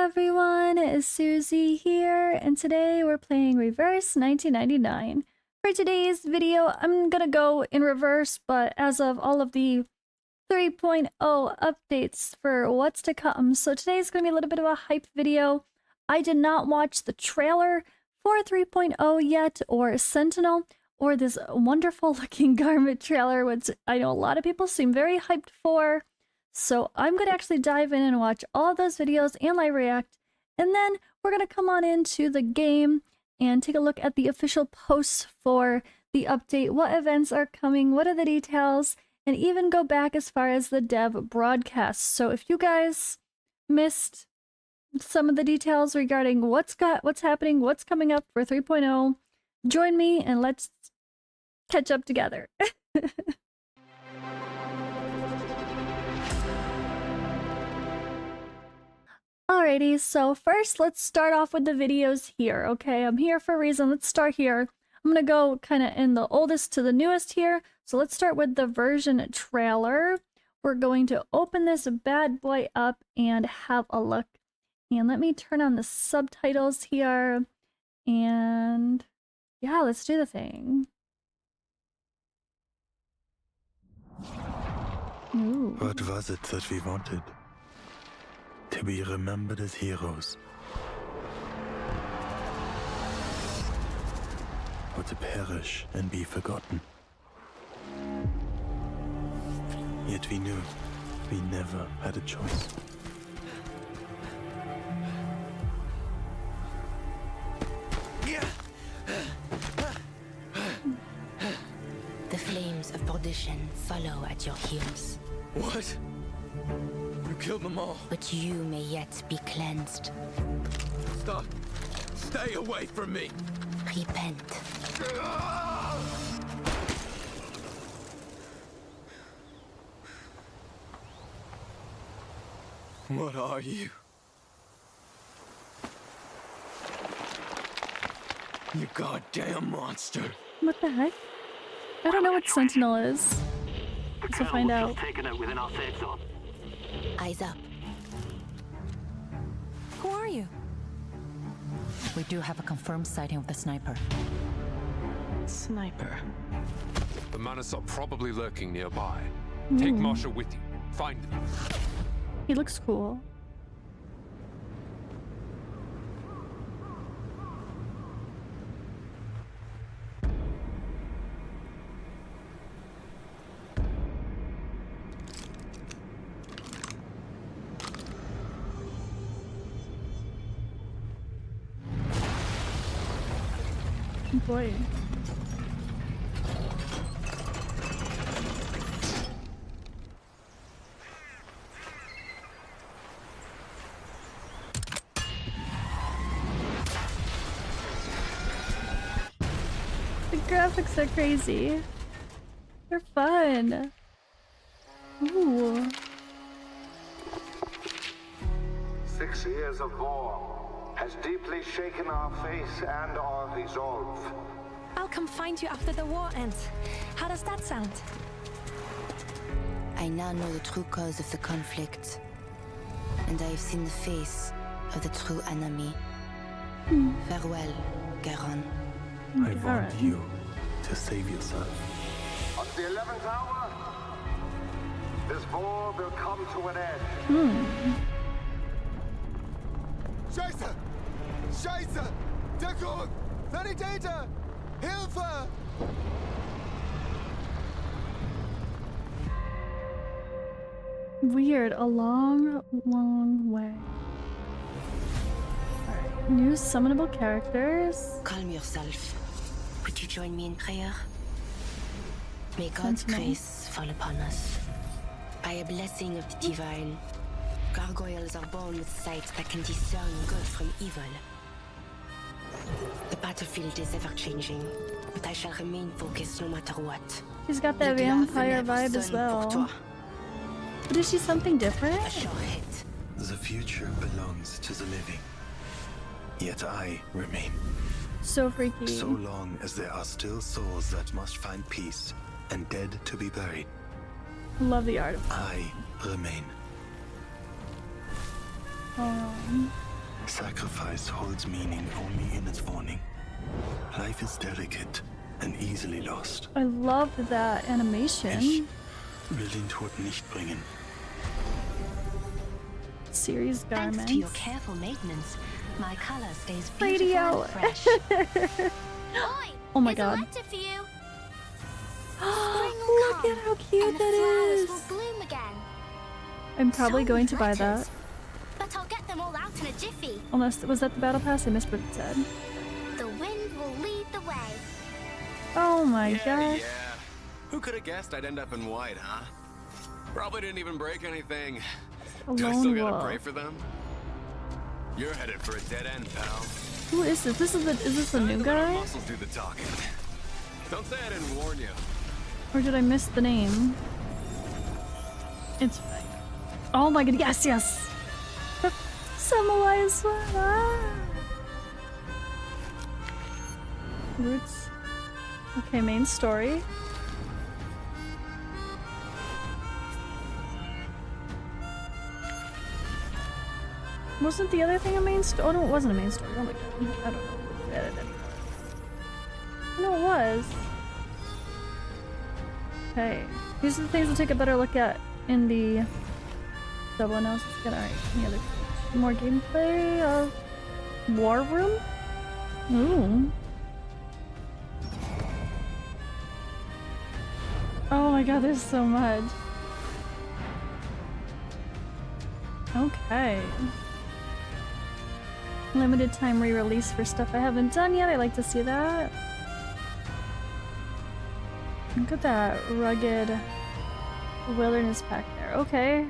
everyone, it's Suzi here, and today we're playing Reverse 1999. For today's video, I'm gonna go in reverse, but as of all of the 3.0 updates for what's to come. So today's gonna be a little bit of a hype video. I did not watch the trailer for 3.0 yet, or Sentinel, or this wonderful looking garment trailer, which I know a lot of people seem very hyped for. So I'm going to actually dive in and watch all of those videos and live react, and then we're going to come on into the game and take a look at the official posts for the update, what events are coming, what are the details, and even go back as far as the dev broadcast. So if you guys missed some of the details regarding what's happening, what's coming up for 3.0, join me and let's catch up together. Alrighty, so first let's start off with the videos here, okay? I'm here for a reason. Let's start here. I'm gonna go kind of in the oldest to the newest here. So let's start with the version trailer. We're going to open this bad boy up and have a look. And let me turn on the subtitles here. And yeah, let's do the thing. Ooh. What was it that we wanted? To be remembered as heroes. Or to perish and be forgotten. Yet we knew we never had a choice. The flames of perdition follow at your heels. What? You killed them all. But you may yet be cleansed. Stop. Stay away from me. Repent. What are you? You goddamn monster. What the heck? I don't know what Sentinel is. Let's find out. Taken out within our safe zone. Eyes up. Who are you? We do have a confirmed sighting of the sniper. Sniper. The Manists are probably lurking nearby. Take Marshall with you. Find them. He looks cool. Boy. The graphics are crazy. They're fun. Ooh. 6 years of war has deeply shaken our faith and our resolve. I'll come find you after the war ends. How does that sound? I now know the true cause of the conflict. And I have seen the face of the true enemy. Farewell, Garon. I want you to save yourself. On the 11th hour, this war will come to an end. Scheiße! Scheiße! Deckung! Sanitäter! Hilfe! Weird, a long, long way. Alright, new summonable characters. Calm yourself. Would you join me in prayer? May God's Sentinel. grace fall upon us. By a blessing of the divine, gargoyles are born with sight that can discern good from evil. The battlefield is ever-changing, but I shall remain focused no matter what. She's got that Le glaive vampire never vibe as sonne pour well. toi. But is she something different? A sure hit. The future belongs to the living. Yet I remain. So freaky. So long as there are still souls that must find peace and dead to be buried. Love the art. I remain. Sacrifice holds meaning only in its warning. Life is delicate and easily lost. I love that Ich animation. will den Tod nicht bringen. Series Thanks to your garments. careful maintenance, my color stays Radio. beautiful and fresh. Oh my There's a god. letter for you. Look at how cute and the that flowers is. will bloom again. I'm probably Some going to buy letters. that. But I'll get them all out in a jiffy. Unless, was that the battle pass? I missed what it said. The wind will lead the way. Oh my Yeah, gosh. yeah. Who could have guessed I'd end up in white, huh? Probably didn't even break anything. A Do I still lone gotta wolf. pray for them? You're headed for a dead end, pal. Who is this? Is this a Time new to let our guy? muscles do the talking. Don't say I didn't warn you. Or did I miss the name? It's fine. Oh my god, yes, yes! Samurai Sword! Roots. Okay, main story. Wasn't the other thing a main story? Oh no, it wasn't a main story. Oh my god. I don't know. No, it was. Okay. These are the things we'll take a better look at in the double analysis. Alright, any other more gameplay of War Room? Ooh. Oh my god, there's so much. Okay. Limited time re-release for stuff I haven't done yet. I like to see that. Look at that rugged wilderness pack there. Okay.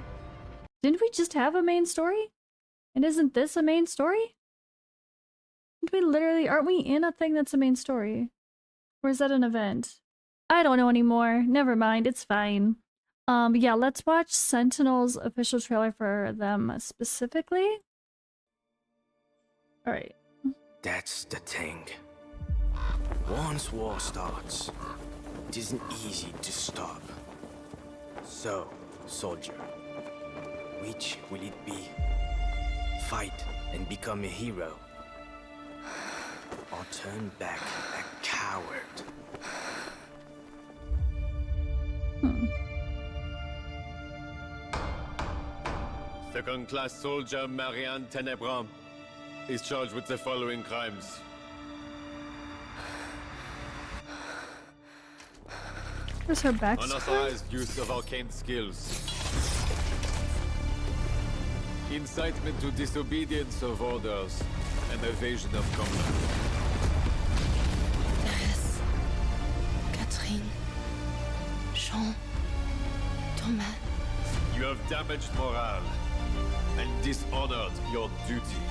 Didn't we just have a main story? And isn't this a main story? Didn't we literally, aren't we in a thing that's a main story? Or is that an event? I don't know anymore. Never mind, it's fine. But yeah, let's watch Sentinel's official trailer for them specifically. Alright. That's the thing. Once war starts, it isn't easy to stop. So, soldier, which will it be? Fight and become a hero? Or turn back a coward? Second-class soldier Marianne Tenebrum is charged with the following crimes. Where's her backstory? Unauthorized use of arcane skills. Incitement to disobedience of orders and evasion of combat. Thérèse, Catherine, Jean, Thomas. You have damaged morale and dishonored your duty.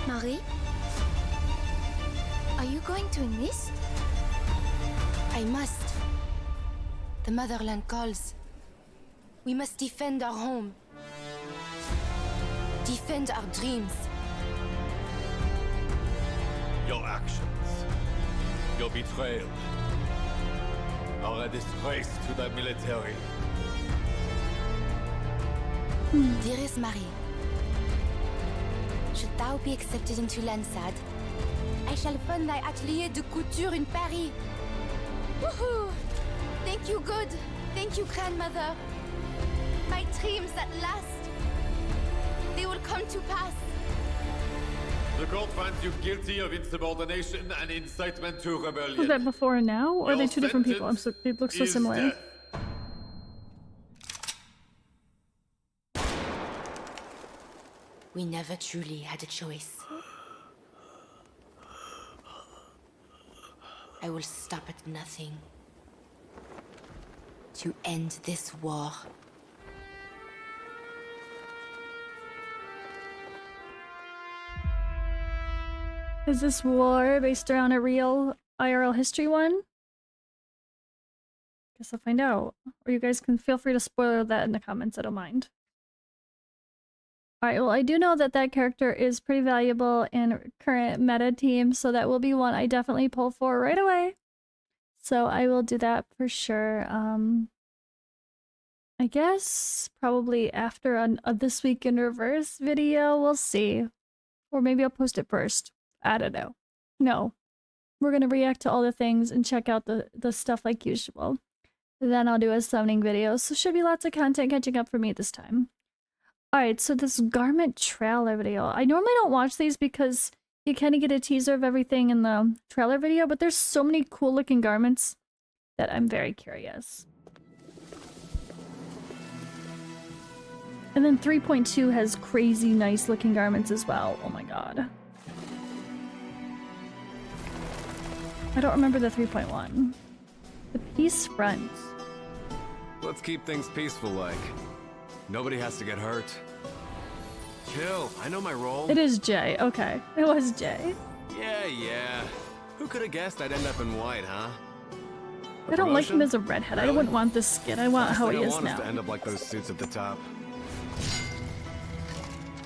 Marie? Are you going to enlist? I must. The motherland calls. We must defend our home. Defend our dreams. Your actions, your betrayal, are a disgrace to the military. Dearest Marie, should thou be accepted into Lansad, I shall fund thy atelier de couture in Paris. Woohoo! Thank you, good. Thank you, grandmother. My dreams at last. They will come to pass. The court finds you guilty of insubordination and incitement to rebellion. Was that before and now? Or are they Your two different people? They look so is similar. death. We never truly had a choice. I will stop at nothing to end this war. Is this war based around a real IRL history one? Guess I'll find out. Or you guys can feel free to spoil that in the comments, I don't mind. Alright, well I do know that that character is pretty valuable in current meta teams, so that will be one I definitely pull for right away. So I will do that for sure. I guess probably after a This Week in Reverse video, we'll see. Or maybe I'll post it first. I don't know. No. We're gonna react to all the things and check out the stuff like usual. Then I'll do a summoning video, so should be lots of content catching up for me this time. Alright, so this garment trailer video. I normally don't watch these because you kind of get a teaser of everything in the trailer video, but there's so many cool looking garments that I'm very curious. And then 3.2 has crazy nice looking garments as well. Oh my god. I don't remember the 3.1. The peace front. Let's keep things peaceful like. Nobody has to get hurt. Chill, I know my role. It is Jay. Okay. It was Jay. Yeah. Who could have guessed I'd end up in white, huh? I don't like him as a redhead. Really? I wouldn't want this skin. I want how he is now. I to end up like those suits at the top.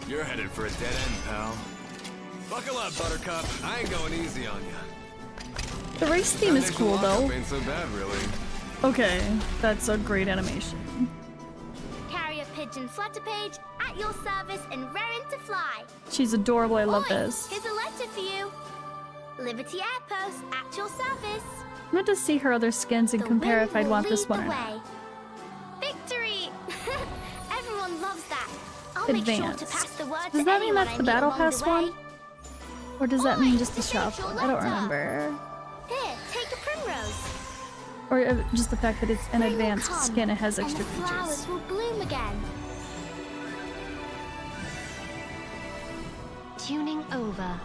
You're headed for a dead end, pal. Buckle up, Buttercup. I ain't going easy on you. The race theme is cool, though. Ain't so bad, really. Okay, that's a great animation. Carrier pigeon flutter page at your service and raring to fly. She's adorable. I love this. Here's a letter for you. Liberty Airpost at your service. I'm going to see her other skins and compare if I'd want this one or not. Victory! Everyone loves that. I'll Advanced. make sure to pass the word does to that mean that's the Battle Pass one? one? Or does that mean just the shop one? I don't remember. Here, take a primrose. Or just the fact that it's an advanced skin, it has extra and the flowers features. will bloom again. Tuning over.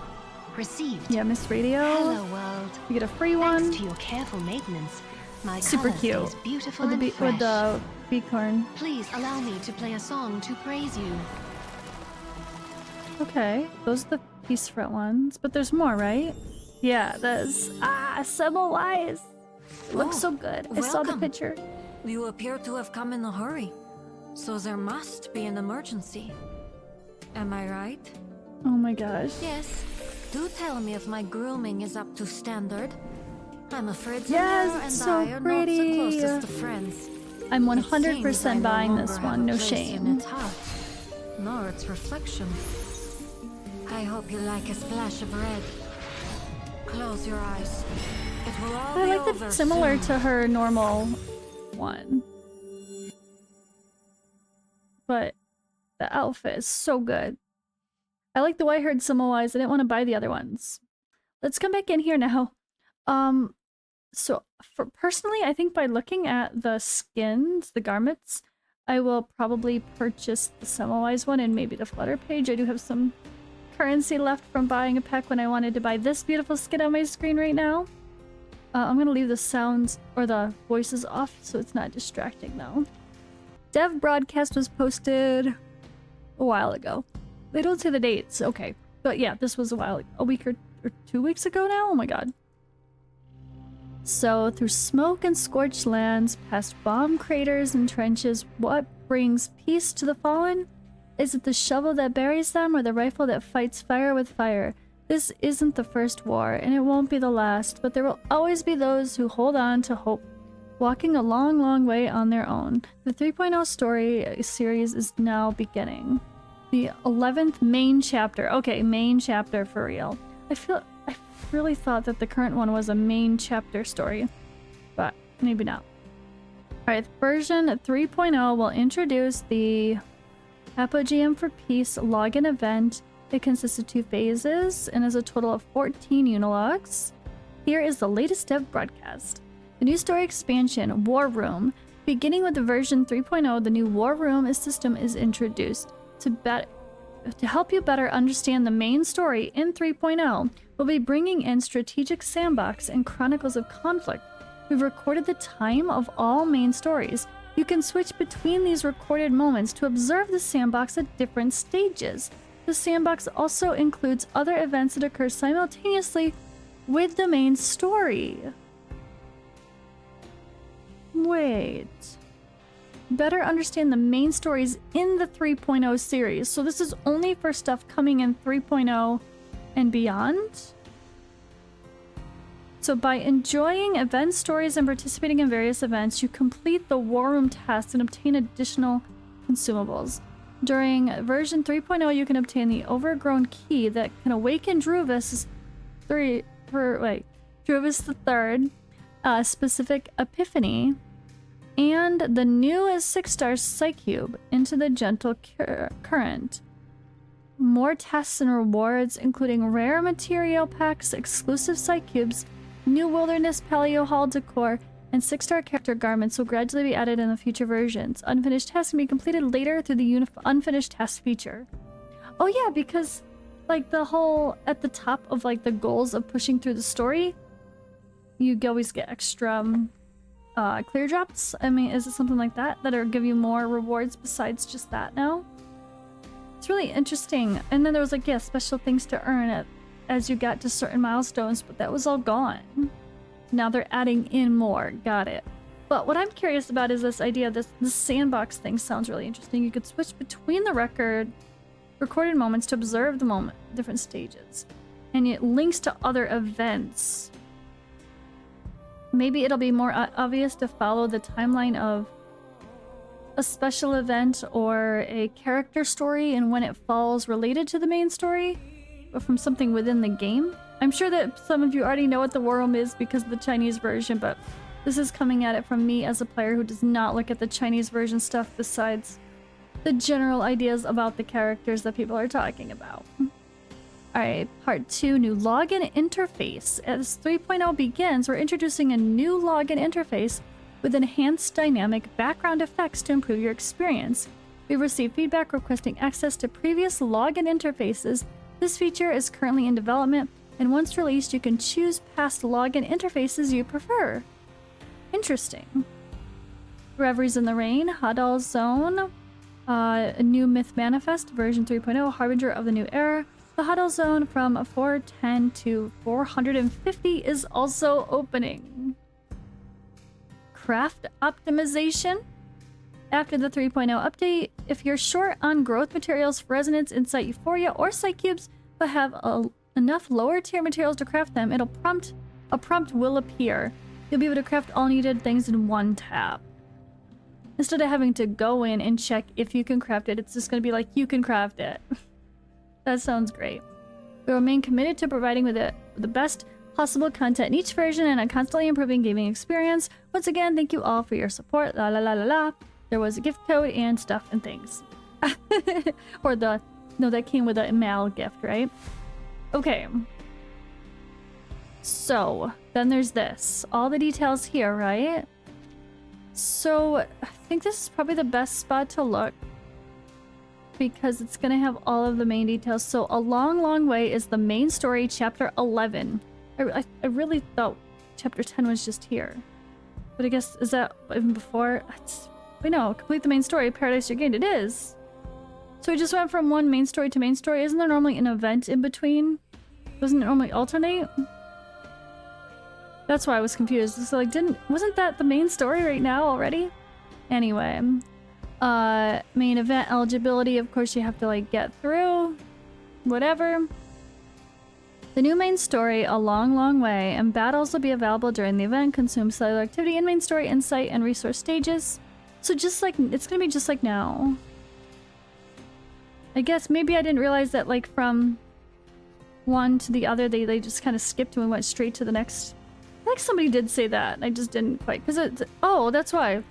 Received. Yeah, Miss Radio. Hello, world. You get a free one. Thanks to your careful maintenance, my super color cute. stays beautiful With the, and fresh. with the beacorn. Please allow me to play a song to praise you. Okay, those are the peace front ones, but there's more, right? Yeah, there's Sebo Eyes. It looks so good. I saw the picture. You appear to have come in a hurry, so there must be an emergency. Am I right? Oh my gosh. Yes. Do tell me if my grooming is up to standard. I'm afraid Yes, Sentinel it's and so I are pretty. not the closest of friends. I'm It seems 100% I no buying this longer have one, a no place in shame. its heart, nor its reflection. I hope you like a splash of red. Close your eyes. It will all I be like over that similar soon. to her normal one. But the outfit is so good. I like the way I heard Simo Eyes. I didn't want to buy the other ones. Let's come back in here now. So for personally, I think by looking at the skins, the garments, I will probably purchase the Simo Eyes one and maybe the Flutter page. I do have some currency left from buying a pack when I wanted to buy this beautiful skin on my screen right now. I'm gonna leave the sounds or the voices off so it's not distracting though. Dev broadcast was posted a while ago. They don't say the dates, okay. But yeah, this was a week or 2 weeks ago now? Oh my god. So, through smoke and scorched lands, past bomb craters and trenches, what brings peace to the fallen? Is it the shovel that buries them or the rifle that fights fire with fire? This isn't the first war, and it won't be the last, but there will always be those who hold on to hope, walking a long, long way on their own. The 3.0 story series is now beginning. The 11th main chapter. Okay, main chapter for real. I really thought that the current one was a main chapter story, but maybe not. Alright, version 3.0 will introduce the Apogem for Peace login event. It consists of 2 phases and is a total of 14 unilogs. Here is the latest dev broadcast. The new story expansion, War Room. Beginning with the version 3.0, the new War Room system is introduced. To help you better understand the main story in 3.0, we'll be bringing in Strategic Sandbox and Chronicles of Conflict. We've recorded the time of all main stories. You can switch between these recorded moments to observe the sandbox at different stages. The sandbox also includes other events that occur simultaneously with the main story. Wait. Better understand the main stories in the 3.0 series. So this is only for stuff coming in 3.0 and beyond? So by enjoying event stories and participating in various events, you complete the War Room tasks and obtain additional consumables. During version 3.0, you can obtain the Overgrown Key that can awaken Druvis the Third, specific epiphany, and the new 6-star Psycube into the Gentle Current. More tasks and rewards, including rare material packs, exclusive Psycubes, new Wilderness Paleo Hall decor, and 6-star character garments will gradually be added in the future versions. Unfinished tasks can be completed later through the unfinished tasks feature. Oh yeah, because like the whole at the top of like the goals of pushing through the story, you always get extra clear drops. I mean, is it something like that that'll give you more rewards besides just that now? It's really interesting. And then there was like, yeah, special things to earn as you got to certain milestones, but that was all gone. Now they're adding in more. Got it. But what I'm curious about is this idea, this sandbox thing sounds really interesting. You could switch between the recorded moments to observe the different stages. And it links to other events. Maybe it'll be more obvious to follow the timeline of a special event or a character story and when it falls related to the main story, or from something within the game. I'm sure that some of you already know what the War Room is because of the Chinese version, but this is coming at it from me as a player who does not look at the Chinese version stuff besides the general ideas about the characters that people are talking about. Alright, part 2, new login interface. As 3.0 begins, we're introducing a new login interface with enhanced dynamic background effects to improve your experience. We've received feedback requesting access to previous login interfaces. This feature is currently in development, and once released, you can choose past login interfaces you prefer. Interesting. Reveries in the Rain, Hadal Zone, a new Myth Manifest, version 3.0, Harbinger of the New Era. The Hadal Zone from 410 to 450 is also opening. Craft optimization. After the 3.0 update, if you're short on growth materials for Resonance, Insight, Euphoria, or Psycubes, but have enough lower tier materials to craft them, a prompt will appear. You'll be able to craft all needed things in one tap. Instead of having to go in and check if you can craft it, it's just going to be like, you can craft it. That sounds great. We remain committed to providing with the best possible content in each version and a constantly improving gaming experience. Once again, thank you all for your support. La la la la la. There was a gift code and stuff and things. Or no, that came with a mail gift, right? Okay. So, then there's this. All the details here, right? So, I think this is probably the best spot to look because it's going to have all of the main details. So, A Long, Long Way is the main story, chapter 11. I really thought chapter 10 was just here. But I guess, is that even before? Wait, no, complete the main story, Paradise You Gained. It is. So we just went from one main story to main story. Isn't there normally an event in between? Doesn't it normally alternate? That's why I was confused. So like, wasn't that the main story right now already? Anyway, main event eligibility. Of course, you have to like get through whatever. The new main story, A Long, Long Way, and battles will be available during the event. Consume cellular activity in main story, insight, and resource stages. So just like, it's gonna be just like now. I guess maybe I didn't realize that like from one to the other, they just kind of skipped and we went straight to the next. I think somebody did say that. I just didn't quite, because it's, oh, that's why.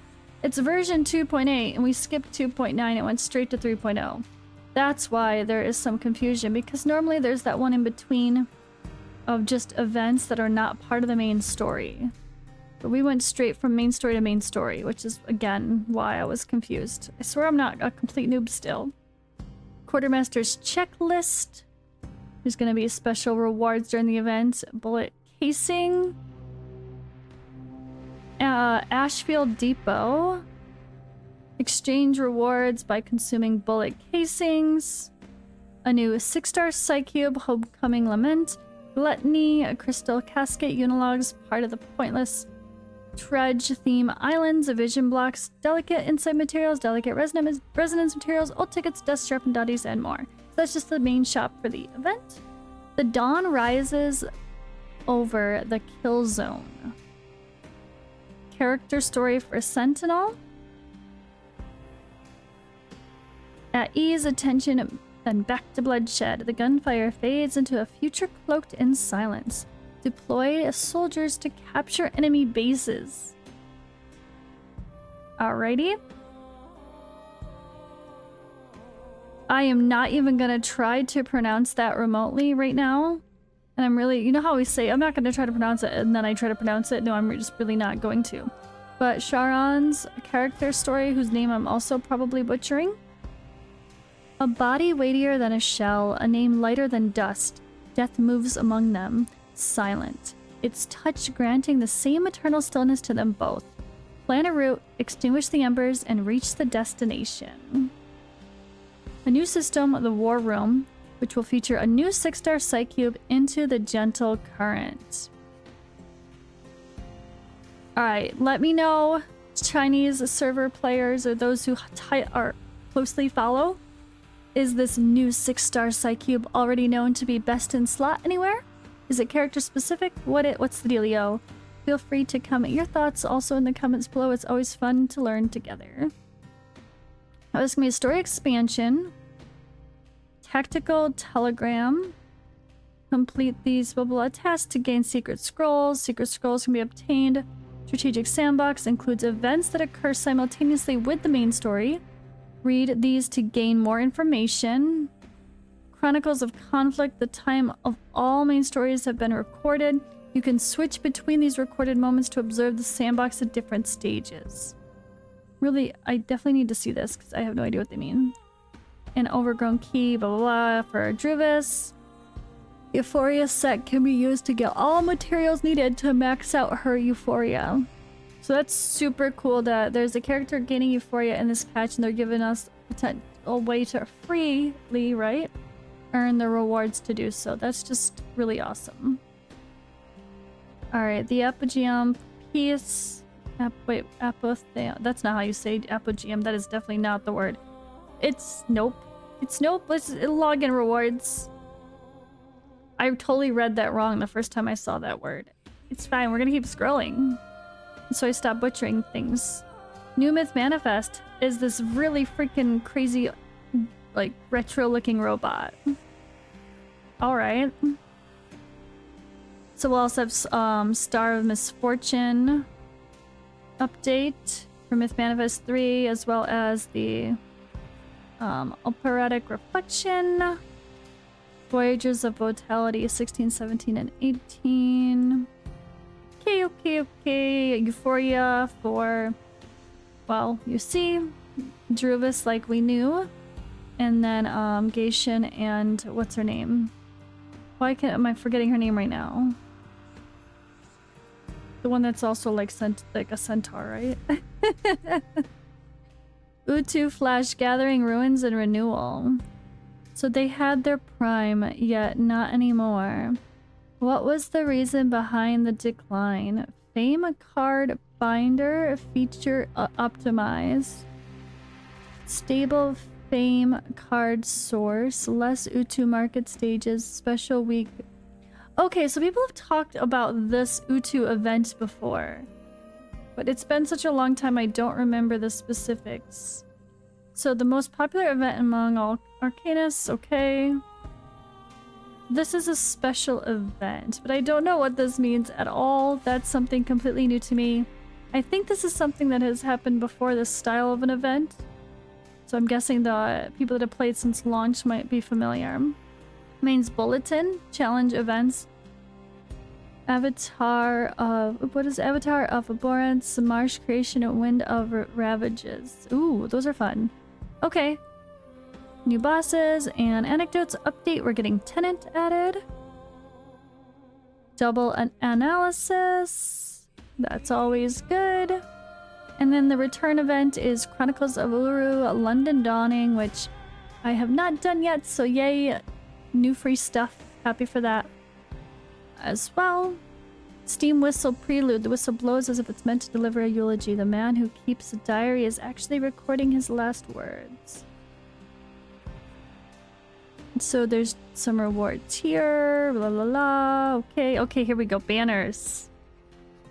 It's version 2.8 and we skipped 2.9 and went straight to 3.0. That's why there is some confusion, because normally there's that one in between of just events that are not part of the main story. But we went straight from main story to main story, which is, again, why I was confused. I swear I'm not a complete noob still. Quartermaster's Checklist. There's going to be special rewards during the event. Bullet Casing. Ashfield Depot. Exchange rewards by consuming bullet casings. A new 6-star Psycube, Homecoming Lament. Gluttony, a crystal casket, Unilogs, part of the pointless Trudge theme islands, vision blocks, delicate inside materials, delicate resonance materials, old tickets, dust sharpened dotties, and more. So that's just the main shop for the event. The Dawn Rises over the kill zone. Character story for Sentinel. At ease, attention, and back to bloodshed. The gunfire fades into a future cloaked in silence. Deploy soldiers to capture enemy bases. Alrighty. I am not even gonna try to pronounce that remotely right now. And I'm really, you know how we say, I'm not gonna try to pronounce it and then I try to pronounce it? No, I'm just really not going to. But Sharon's character story, whose name I'm also probably butchering. A body weightier than a shell, a name lighter than dust. Death moves among them, silent. Its touch granting the same eternal stillness to them both. Plan a route, extinguish the embers, and reach the destination. A new system, the War Room, which will feature a new 6-star Psyche Cube into the Gentle Current. Alright, let me know, Chinese server players or those who are closely follow. Is this new 6-star Psyche Cube already known to be best in slot anywhere? Is it character specific? What's the dealio? Feel free to comment your thoughts also in the comments below. It's always fun to learn together. Now, this is going to be a story expansion. Tactical telegram. Complete these blah blah tasks to gain secret scrolls. Secret scrolls can be obtained. Strategic sandbox includes events that occur simultaneously with the main story. Read these to gain more information. Chronicles of Conflict. The time of all main stories have been recorded. You can switch between these recorded moments to observe the sandbox at different stages. Really, I definitely need to see this because I have no idea what they mean. An overgrown key, blah blah blah, for Druvis. Euphoria set can be used to get all materials needed to max out her Euphoria. So that's super cool that there's a character gaining Euphoria in this patch and they're giving us a way to freely, right, earn the rewards to do so. That's just really awesome. Alright, the Apogeum piece. Wait, Apotheon. That's not how you say Apogeum. That is definitely not the word. It's nope. It's nope. Let's log in rewards. I totally read that wrong the first time I saw that word. It's fine. We're gonna keep scrolling. So I stopped butchering things. New Myth Manifest is this really freaking crazy, like, retro-looking robot. Alright. So we'll also have Star of Misfortune update for Myth Manifest 3, as well as the Operatic Reflection, Voyages of Vitality 16, 17, and 18. Okay. Euphoria for, well, you see, Druvis like we knew. And then Gaetian and what's her name? Why am I forgetting her name right now? The one that's also like a centaur, right? Utu Flash Gathering Ruins and Renewal. So they had their prime, yet not anymore. What was the reason behind the decline? Fame card binder feature optimized. Stable Fame card source. Less Utu market stages. Special week. Okay, so people have talked about this Utu event before. But it's been such a long time I don't remember the specifics. So the most popular event among all Arcanists, okay. This is a special event, but I don't know what this means at all. That's something completely new to me. I think this is something that has happened before, this style of an event. So I'm guessing the people that have played since launch might be familiar. Mains Bulletin, Challenge Events. Avatar of... What is Avatar of Abhorrence, Marsh Creation, and Wind of Ravages. Ooh, those are fun. Okay. New bosses and anecdotes update. We're getting Tenant added. Double analysis. That's always good. And then the return event is Chronicles of Uru, London Dawning, which I have not done yet, so yay. New free stuff. Happy for that as well. Steam Whistle Prelude. The whistle blows as if it's meant to deliver a eulogy. The man who keeps a diary is actually recording his last words. So there's some rewards here. La la la. Okay, okay, here we go. Banners.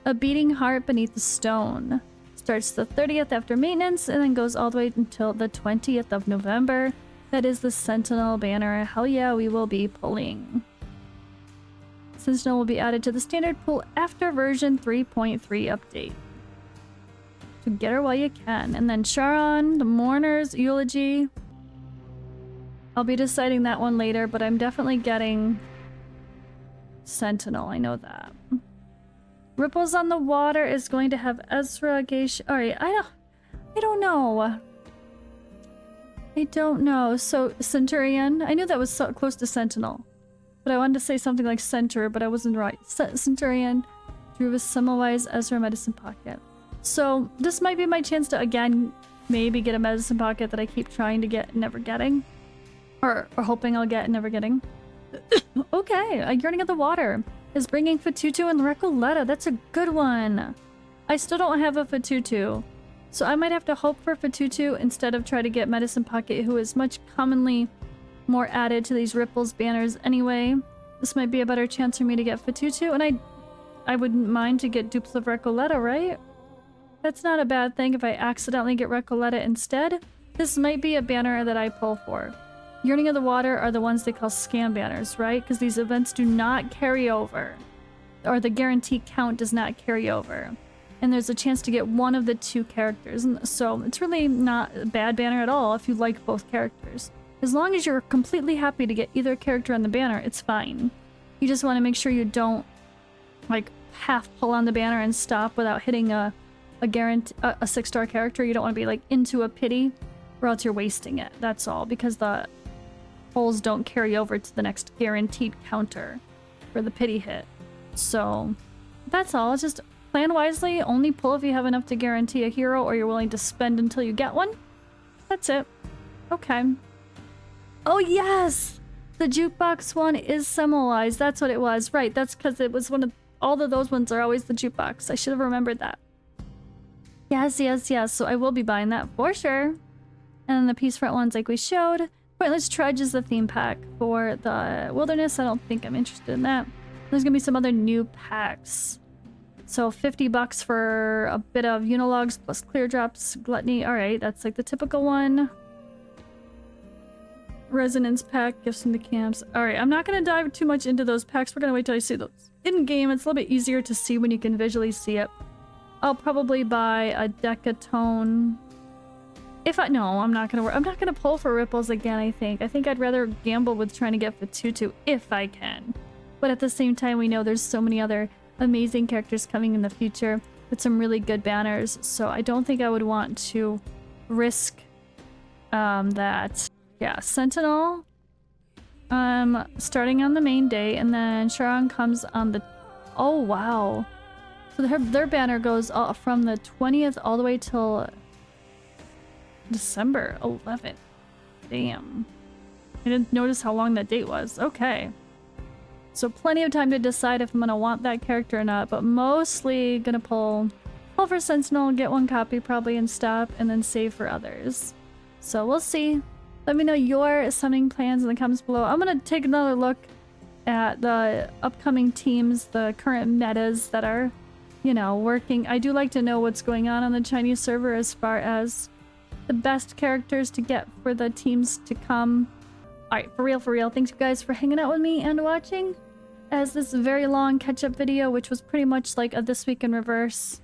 A beating heart beneath the stone. Starts the 30th after maintenance and then goes all the way until the 20th of November. That is the Sentinel banner. Hell yeah, we will be pulling. Sentinel will be added to the standard pool after version 3.3 update. So get her while you can. And then Charon, the Mourner's Eulogy. I'll be deciding that one later, but I'm definitely getting Sentinel. I know that. Ripples on the Water is going to have Ezra Geisha. Alright, I don't know. I don't know. So, Centurion. I knew that was so close to Sentinel. But I wanted to say something like Center, but I wasn't right. Centurion. Drew Semmelweis, Ezra Medicine Pocket. So, this might be my chance to, again, maybe get a Medicine Pocket that I keep trying to get and never getting. Or hoping I'll get and never getting. Okay, a Yearning of the Water is bringing Fatutu and Recoleta. That's a good one. I still don't have a Fatutu, so I might have to hope for Fatutu instead of try to get Medicine Pocket, who is much commonly more added to these Ripples banners anyway. This might be a better chance for me to get Fatutu, and I wouldn't mind to get dupes of Recoleta, right? That's not a bad thing if I accidentally get Recoleta instead. This might be a banner that I pull for. Yearning of the Water are the ones they call scam banners, right? Because these events do not carry over. Or the guarantee count does not carry over. And there's a chance to get one of the two characters. And so it's really not a bad banner at all if you like both characters. As long as you're completely happy to get either character on the banner, it's fine. You just want to make sure you don't like half pull on the banner and stop without hitting a 6-star character. You don't want to be like into a pity or else you're wasting it. That's all, because the pulls don't carry over to the next guaranteed counter for the pity hit. So that's all. Just plan wisely. Only pull if you have enough to guarantee a hero or you're willing to spend until you get one. That's it. Okay. Oh yes! The jukebox one is Semmelweis. That's what it was. Right, that's because it was one of all of those ones are always the jukebox. I should have remembered that. Yes, yes, yes. So I will be buying that for sure. And then the Peace Front ones like we showed. Pointless Trudge is the theme pack for the Wilderness. I don't think I'm interested in that. There's gonna be some other new packs. So 50 bucks for a bit of Unilogs plus Clear Drops, Gluttony. Alright, that's like the typical one. Resonance pack, gifts from the camps. Alright, I'm not gonna dive too much into those packs. We're gonna wait till I see those in-game. It's a little bit easier to see when you can visually see it. I'll probably buy a Decatone. No, I'm not gonna pull for Ripples again, I think. I think I'd rather gamble with trying to get Fatutu if I can. But at the same time, we know there's so many other amazing characters coming in the future with some really good banners, so I don't think I would want to risk that. Yeah, Sentinel starting on the main day, and then Charon comes on the... Oh, wow. So their banner goes from the 20th all the way till December 11th. Damn. I didn't notice how long that date was. Okay. So plenty of time to decide if I'm going to want that character or not, but mostly going to pull for Sentinel, get one copy probably and stop, and then save for others. So we'll see. Let me know your summoning plans in the comments below. I'm going to take another look at the upcoming teams, the current metas that are, you know, working. I do like to know what's going on the Chinese server as far as the best characters to get for the teams to come. Alright, for real, thanks you guys for hanging out with me and watching as this very long catch-up video, which was pretty much like a This Week in Reverse.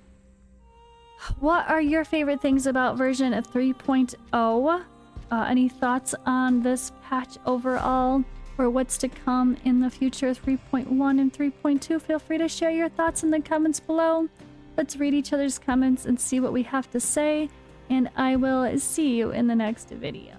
What are your favorite things about version of 3.0? Any thoughts on this patch overall, or what's to come in the future 3.1 and 3.2? Feel free to share your thoughts in the comments below. Let's read each other's comments and see what we have to say, and I will see you in the next video.